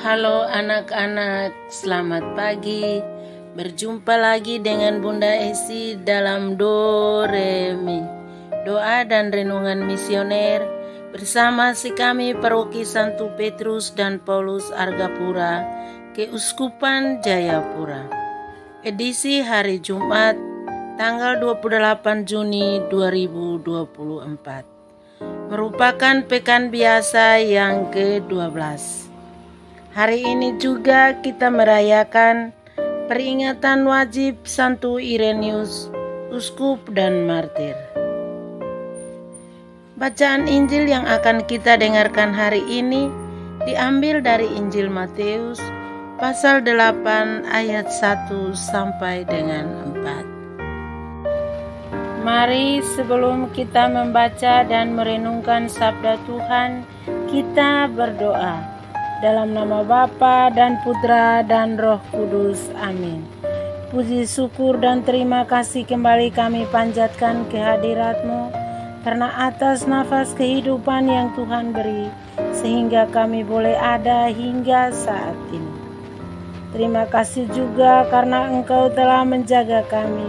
Halo anak-anak, selamat pagi. Berjumpa lagi dengan Bunda Esi dalam Do Re Mi, doa dan renungan misioner bersama si kami Paroki Santo Petrus dan Paulus Argapura, Keuskupan Jayapura. Edisi hari Jumat, tanggal 28 Juni 2024. Merupakan pekan biasa yang ke-12. Hari ini juga kita merayakan peringatan wajib Santo Ireneus, uskup dan martir. Bacaan Injil yang akan kita dengarkan hari ini diambil dari Injil Matius pasal 8 ayat 1 sampai dengan 4. Mari sebelum kita membaca dan merenungkan sabda Tuhan, kita berdoa. Dalam nama Bapa dan Putra dan Roh Kudus. Amin. Puji syukur dan terima kasih kembali kami panjatkan kehadirat-Mu, karena atas nafas kehidupan yang Tuhan beri, sehingga kami boleh ada hingga saat ini. Terima kasih juga karena Engkau telah menjaga kami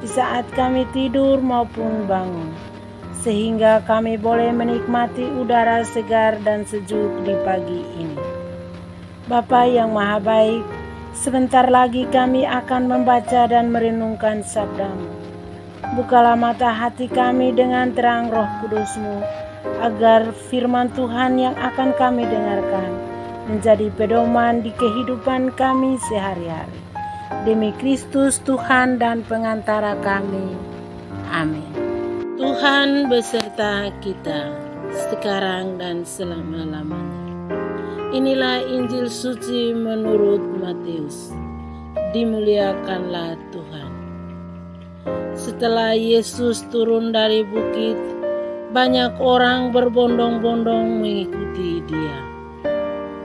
di saat kami tidur maupun bangun, sehingga kami boleh menikmati udara segar dan sejuk di pagi ini. Bapa yang Maha Baik, sebentar lagi kami akan membaca dan merenungkan sabda-Mu. Bukalah mata hati kami dengan terang Roh Kudus-Mu, agar firman Tuhan yang akan kami dengarkan menjadi pedoman di kehidupan kami sehari-hari. Demi Kristus Tuhan dan pengantara kami. Amin. Tuhan beserta kita, sekarang dan selama-lamanya. Inilah Injil suci menurut Matius. Dimuliakanlah Tuhan. Setelah Yesus turun dari bukit, banyak orang berbondong-bondong mengikuti Dia.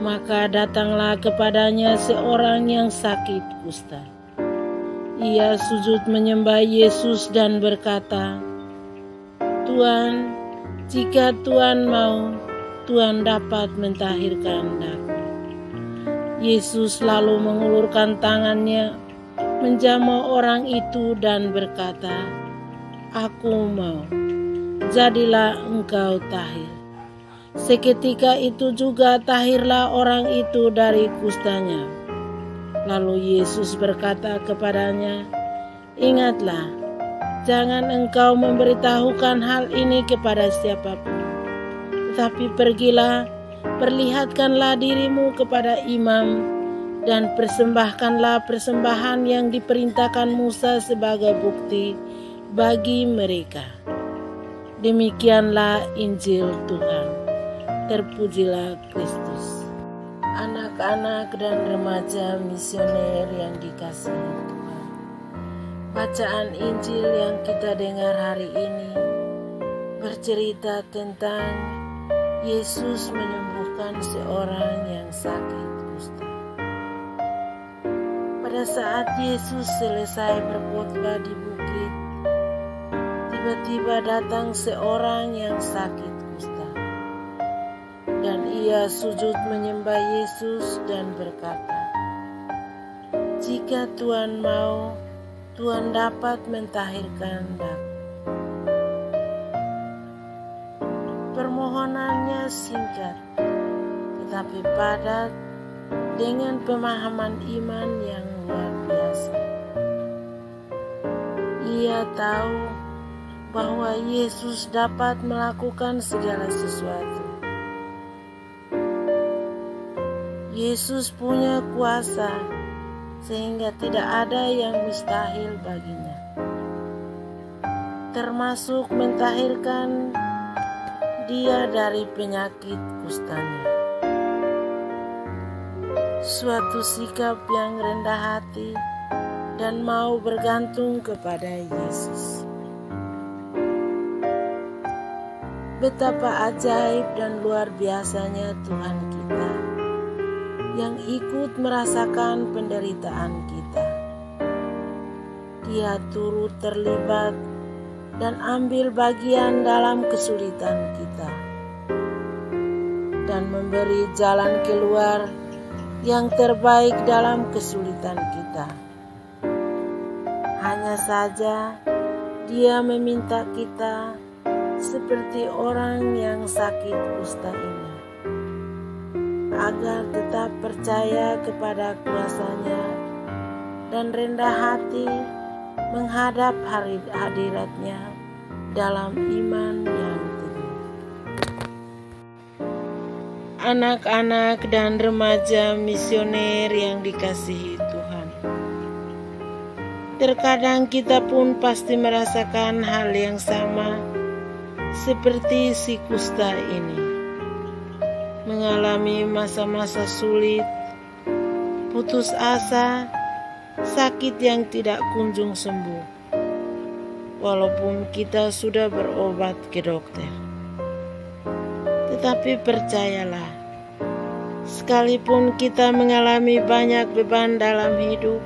Maka datanglah kepadanya seorang yang sakit kusta. Ia sujud menyembah Yesus dan berkata, "Tuan, jika Tuan mau, Tuhan dapat mentahirkan aku." Yesus lalu mengulurkan tangannya, menjamah orang itu dan berkata, "Aku mau, jadilah engkau tahir." Seketika itu juga tahirlah orang itu dari kustanya. Lalu Yesus berkata kepadanya, "Ingatlah, jangan engkau memberitahukan hal ini kepada siapapun. Tapi pergilah, perlihatkanlah dirimu kepada imam, dan persembahkanlah persembahan yang diperintahkan Musa sebagai bukti bagi mereka." Demikianlah Injil Tuhan. Terpujilah Kristus. Anak-anak dan remaja misioner yang dikasihi Tuhan, bacaan Injil yang kita dengar hari ini bercerita tentang Yesus menyembuhkan seorang yang sakit kusta. Pada saat Yesus selesai berkhotbah di bukit, tiba-tiba datang seorang yang sakit kusta. Dan ia sujud menyembah Yesus dan berkata, "Jika Tuhan mau, Tuhan dapat mentahirkan aku." Permohonannya singkat, tetapi padat dengan pemahaman iman yang luar biasa. Ia tahu bahwa Yesus dapat melakukan segala sesuatu. Yesus punya kuasa sehingga tidak ada yang mustahil baginya, termasuk mentahirkan dia dari penyakit kustanya. Suatu sikap yang rendah hati dan mau bergantung kepada Yesus. Betapa ajaib dan luar biasanya Tuhan kita, yang ikut merasakan penderitaan kita. Dia turut terlibat dan ambil bagian dalam kesulitan kita, dan memberi jalan keluar yang terbaik dalam kesulitan kita. Hanya saja Dia meminta kita seperti orang yang sakit kusta ini, agar tetap percaya kepada kuasa-Nya dan rendah hati menghadap hadirat-Nya dalam iman yang teguh. Anak-anak dan remaja misioner yang dikasihi Tuhan, terkadang kita pun pasti merasakan hal yang sama seperti si kusta ini, mengalami masa-masa sulit, putus asa, sakit yang tidak kunjung sembuh, walaupun kita sudah berobat ke dokter. Tetapi percayalah, sekalipun kita mengalami banyak beban dalam hidup,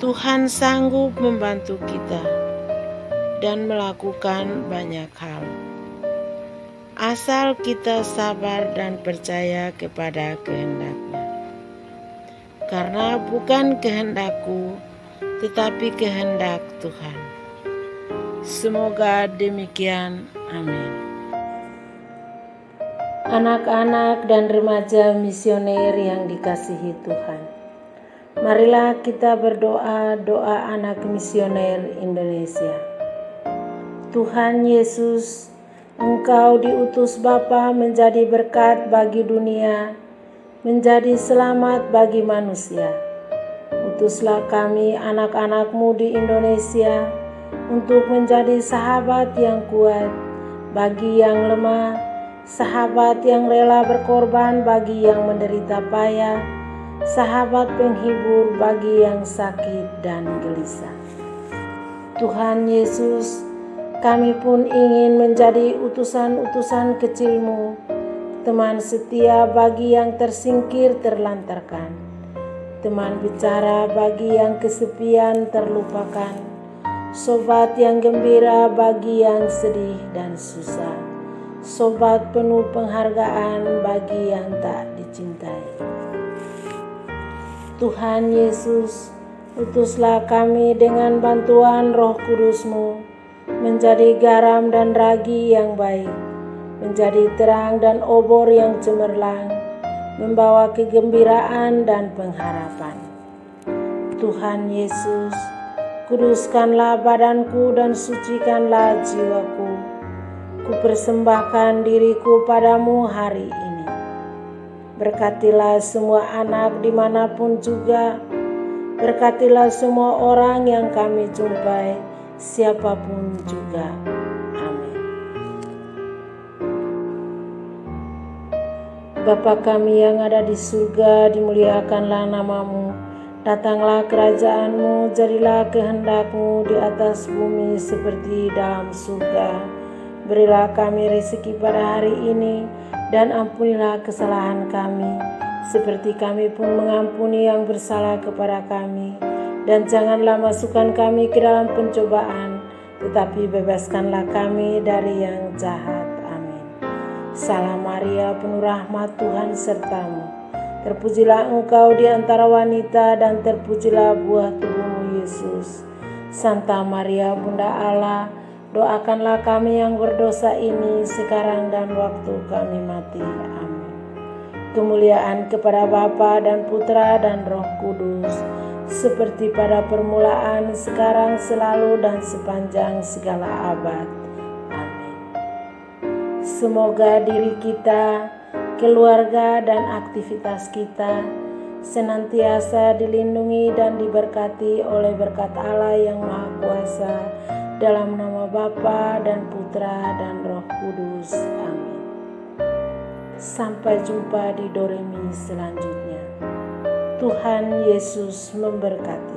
Tuhan sanggup membantu kita dan melakukan banyak hal, asal kita sabar dan percaya kepada kehendak-Nya. Karena bukan kehendakku, tetapi kehendak Tuhan. Semoga demikian. Amin. Anak-anak dan remaja misioner yang dikasihi Tuhan, marilah kita berdoa doa anak misioner Indonesia. Tuhan Yesus, Engkau diutus Bapa menjadi berkat bagi dunia, menjadi selamat bagi manusia. Utuslah kami anak-anak-Mu di Indonesia untuk menjadi sahabat yang kuat bagi yang lemah, sahabat yang rela berkorban bagi yang menderita payah, sahabat penghibur bagi yang sakit dan gelisah. Tuhan Yesus, kami pun ingin menjadi utusan-utusan kecil-Mu, teman setia bagi yang tersingkir terlantarkan, teman bicara bagi yang kesepian terlupakan, sobat yang gembira bagi yang sedih dan susah, sobat penuh penghargaan bagi yang tak dicintai. Tuhan Yesus, utuslah kami dengan bantuan Roh Kudus-Mu menjadi garam dan ragi yang baik, menjadi terang dan obor yang cemerlang, membawa kegembiraan dan pengharapan. Tuhan Yesus, kuduskanlah badanku dan sucikanlah jiwaku. Kupersembahkan diriku padamu hari ini. Berkatilah semua anak dimanapun juga. Berkatilah semua orang yang kami jumpai, siapapun juga. Amin. Bapa kami yang ada di surga, dimuliakanlah nama-Mu. Datanglah kerajaan-Mu, jadilah kehendak-Mu di atas bumi seperti dalam surga. Berilah kami rezeki pada hari ini, dan ampunilah kesalahan kami, seperti kami pun mengampuni yang bersalah kepada kami. Dan janganlah masukkan kami ke dalam pencobaan, tetapi bebaskanlah kami dari yang jahat. Amin. Salam Maria, penuh rahmat, Tuhan serta-Mu. Terpujilah Engkau di antara wanita, dan terpujilah buah tubuh-Mu, Yesus. Santa Maria, Bunda Allah, doakanlah kami yang berdosa ini sekarang dan waktu kami mati. Amin. Kemuliaan kepada Bapa dan Putra dan Roh Kudus, seperti pada permulaan, sekarang, selalu, dan sepanjang segala abad. Amin. Semoga diri kita, keluarga, dan aktivitas kita senantiasa dilindungi dan diberkati oleh berkat Allah yang Maha Kuasa, dalam nama Bapa dan Putra dan Roh Kudus. Amin. Sampai jumpa di Doremi selanjutnya. Tuhan Yesus memberkati.